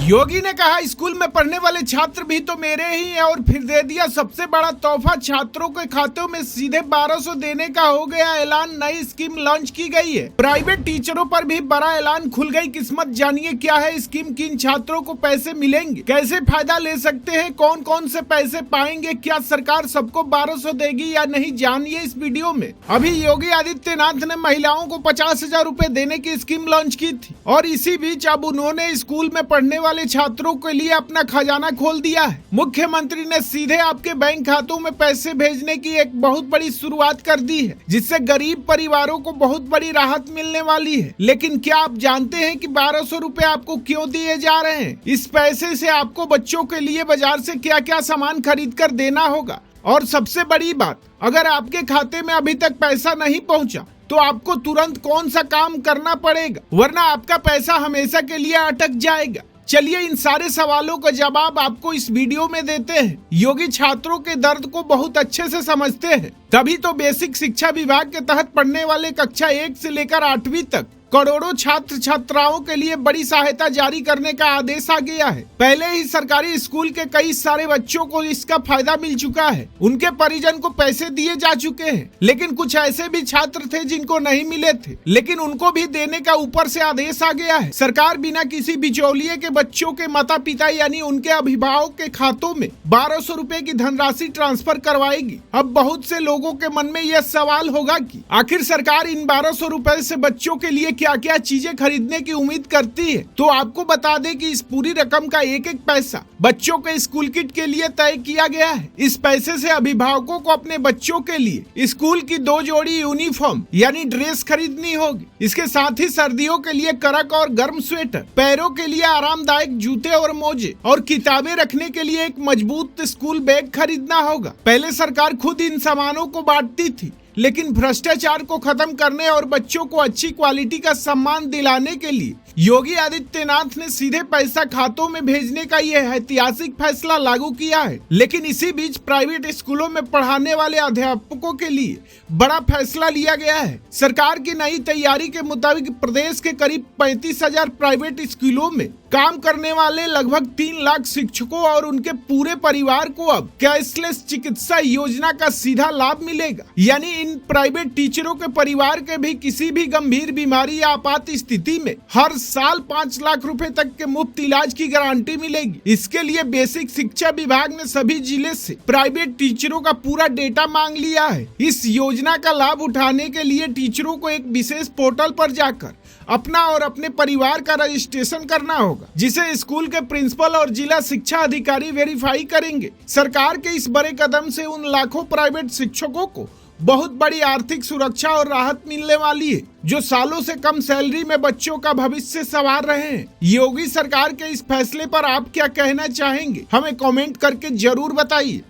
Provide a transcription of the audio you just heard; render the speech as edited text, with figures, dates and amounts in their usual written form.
योगी ने कहा स्कूल में पढ़ने वाले छात्र भी तो मेरे ही हैं और फिर दे दिया सबसे बड़ा तोहफा, छात्रों के खातों में सीधे 1200 देने का हो गया ऐलान। नई स्कीम लॉन्च की गई है। प्राइवेट टीचरों पर भी बड़ा ऐलान, खुल गई किस्मत। जानिए क्या है स्कीम, किन छात्रों को पैसे मिलेंगे, कैसे फायदा ले सकते हैं, कौन कौन से पैसे पाएंगे, क्या सरकार सबको 1200 देगी या नहीं, जानिए इस वीडियो में। अभी योगी आदित्यनाथ ने महिलाओं को 50,000 रूपए देने की स्कीम लॉन्च की थी और इसी बीच अब उन्होंने स्कूल में पढ़ने वाले छात्रों के लिए अपना खजाना खोल दिया है। मुख्यमंत्री ने सीधे आपके बैंक खातों में पैसे भेजने की एक बहुत बड़ी शुरुआत कर दी है, जिससे गरीब परिवारों को बहुत बड़ी राहत मिलने वाली है। लेकिन क्या आप जानते हैं कि 1200 रूपए आपको क्यों दिए जा रहे हैं? इस पैसे से आपको बच्चों के लिए बाजार से क्या क्या सामान खरीद कर देना होगा। और सबसे बड़ी बात, अगर आपके खाते में अभी तक पैसा नहीं पहुंचा तो आपको तुरंत कौन सा काम करना पड़ेगा, वरना आपका पैसा हमेशा के लिए अटक जाएगा। चलिए इन सारे सवालों का जवाब आपको इस वीडियो में देते हैं। योगी छात्रों के दर्द को बहुत अच्छे से समझते हैं, तभी तो बेसिक शिक्षा विभाग के तहत पढ़ने वाले कक्षा 1 से लेकर 8वीं तक करोड़ों छात्र छात्राओं के लिए बड़ी सहायता जारी करने का आदेश आ गया है। पहले ही सरकारी स्कूल के कई सारे बच्चों को इसका फायदा मिल चुका है, उनके परिजन को पैसे दिए जा चुके हैं। लेकिन कुछ ऐसे भी छात्र थे जिनको नहीं मिले थे, लेकिन उनको भी देने का ऊपर से आदेश आ गया है। सरकार बिना किसी बिचौलिए के बच्चों के माता पिता यानी उनके अभिभावक के खातों में 1200 रूपए की धनराशि ट्रांसफर करवाएगी। अब बहुत से लोगों के मन में यह सवाल होगा कि आखिर सरकार इन 1200 रूपए से बच्चों के लिए क्या क्या चीजें खरीदने की उम्मीद करती है। तो आपको बता दें कि इस पूरी रकम का एक एक पैसा बच्चों के स्कूल किट के लिए तय किया गया है। इस पैसे से अभिभावकों को अपने बच्चों के लिए स्कूल की 2 जोड़ी यूनिफॉर्म यानी ड्रेस खरीदनी होगी। इसके साथ ही सर्दियों के लिए कड़क और गर्म स्वेटर, पैरों के लिए आरामदायक जूते और मोजे और किताबें रखने के लिए एक मजबूत स्कूल बैग खरीदना होगा। पहले सरकार खुद इन सामानों को बांटती थी, लेकिन भ्रष्टाचार को खत्म करने और बच्चों को अच्छी क्वालिटी का सम्मान दिलाने के लिए योगी आदित्यनाथ ने सीधे पैसा खातों में भेजने का यह ऐतिहासिक फैसला लागू किया है। लेकिन इसी बीच प्राइवेट स्कूलों में पढ़ाने वाले अध्यापकों के लिए बड़ा फैसला लिया गया है। सरकार की नई तैयारी के मुताबिक प्रदेश के करीब 35,000 प्राइवेट स्कूलों में काम करने वाले लगभग 3 लाख शिक्षकों और उनके पूरे परिवार को अब कैशलेस चिकित्सा योजना का सीधा लाभ मिलेगा। यानी इन प्राइवेट टीचरों के परिवार के भी किसी भी गंभीर बीमारी या आपात स्थिति में हर साल 5 लाख रुपए तक के मुफ्त इलाज की गारंटी मिलेगी। इसके लिए बेसिक शिक्षा विभाग ने सभी जिले से प्राइवेट टीचरों का पूरा डेटा मांग लिया है। इस योजना का लाभ उठाने के लिए टीचरों को एक विशेष पोर्टल पर जाकर अपना और अपने परिवार का रजिस्ट्रेशन करना होगा, जिसे स्कूल के प्रिंसिपल और जिला शिक्षा अधिकारी वेरीफाई करेंगे। सरकार के इस बड़े कदम से उन लाखों प्राइवेट शिक्षकों को बहुत बड़ी आर्थिक सुरक्षा और राहत मिलने वाली है, जो सालों से कम सैलरी में बच्चों का भविष्य संवार रहे हैं। योगी सरकार के इस फैसले पर आप क्या कहना चाहेंगे, हमें कमेंट करके जरूर बताइए।